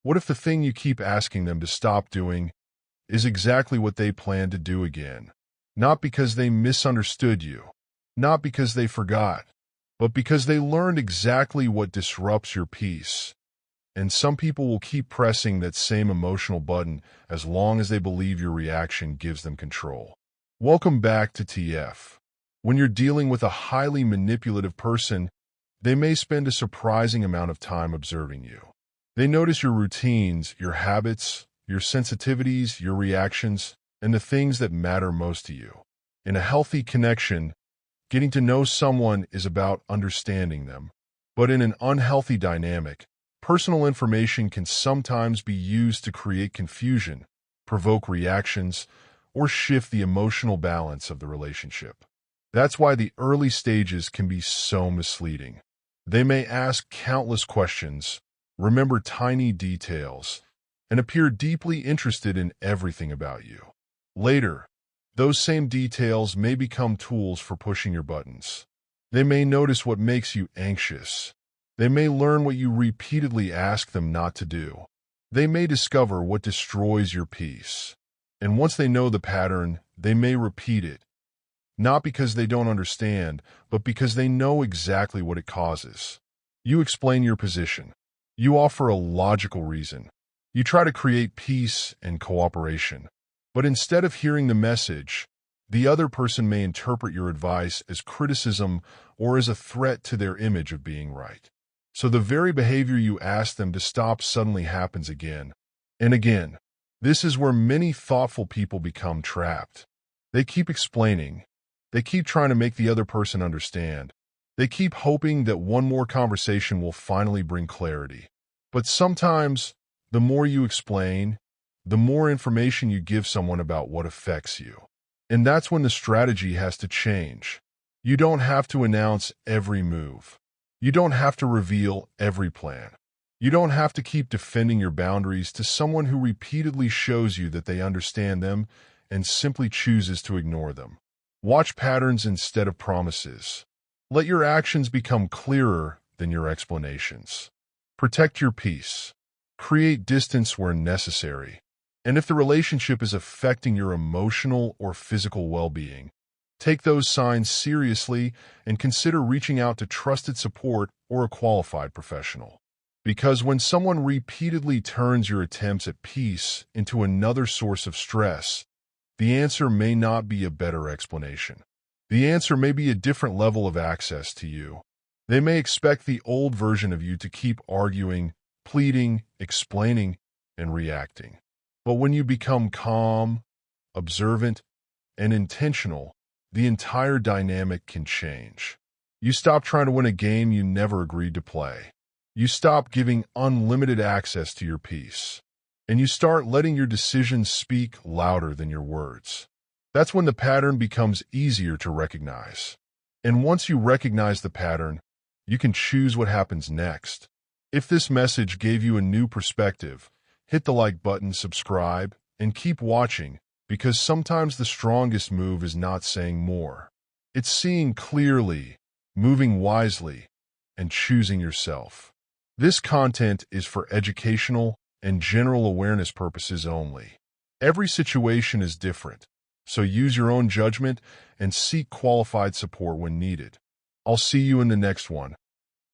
What if the thing you keep asking them to stop doing is exactly what they plan to do again? Not because they misunderstood you, not because they forgot, but because they learned exactly what disrupts your peace. And some people will keep pressing that same emotional button as long as they believe your reaction gives them control. Welcome back to TF. When you're dealing with a highly manipulative person, they may spend a surprising amount of time observing you. They notice your routines, your habits, your sensitivities, your reactions, and the things that matter most to you. In a healthy connection, getting to know someone is about understanding them. But in an unhealthy dynamic, personal information can sometimes be used to create confusion, provoke reactions, or shift the emotional balance of the relationship. That's why the early stages can be so misleading. They may ask countless questions, remember tiny details, and appear deeply interested in everything about you. Later, those same details may become tools for pushing your buttons. They may notice what makes you anxious. They may learn what you repeatedly ask them not to do. They may discover what destroys your peace. And once they know the pattern, they may repeat it. Not because they don't understand, but because they know exactly what it causes. You explain your position. You offer a logical reason. You try to create peace and cooperation. But instead of hearing the message, the other person may interpret your advice as criticism or as a threat to their image of being right. So the very behavior you ask them to stop suddenly happens again and again. This is where many thoughtful people become trapped. They keep explaining. They keep trying to make the other person understand. They keep hoping that one more conversation will finally bring clarity. But sometimes, the more you explain, the more information you give someone about what affects you. And that's when the strategy has to change. You don't have to announce every move. You don't have to reveal every plan. You don't have to keep defending your boundaries to someone who repeatedly shows you that they understand them and simply chooses to ignore them. Watch patterns instead of promises. Let your actions become clearer than your explanations. Protect your peace. Create distance where necessary. And if the relationship is affecting your emotional or physical well-being, take those signs seriously and consider reaching out to trusted support or a qualified professional. Because when someone repeatedly turns your attempts at peace into another source of stress, the answer may not be a better explanation. The answer may be a different level of access to you. They may expect the old version of you to keep arguing, pleading, explaining, and reacting. But when you become calm, observant, and intentional, the entire dynamic can change. You stop trying to win a game you never agreed to play. You stop giving unlimited access to your peace. And you start letting your decisions speak louder than your words. That's when the pattern becomes easier to recognize. And once you recognize the pattern, you can choose what happens next. If this message gave you a new perspective, hit the like button, subscribe, and keep watching, because sometimes the strongest move is not saying more. It's seeing clearly, moving wisely, and choosing yourself. This content is for educational and general awareness purposes only. Every situation is different, so use your own judgment and seek qualified support when needed. I'll see you in the next one.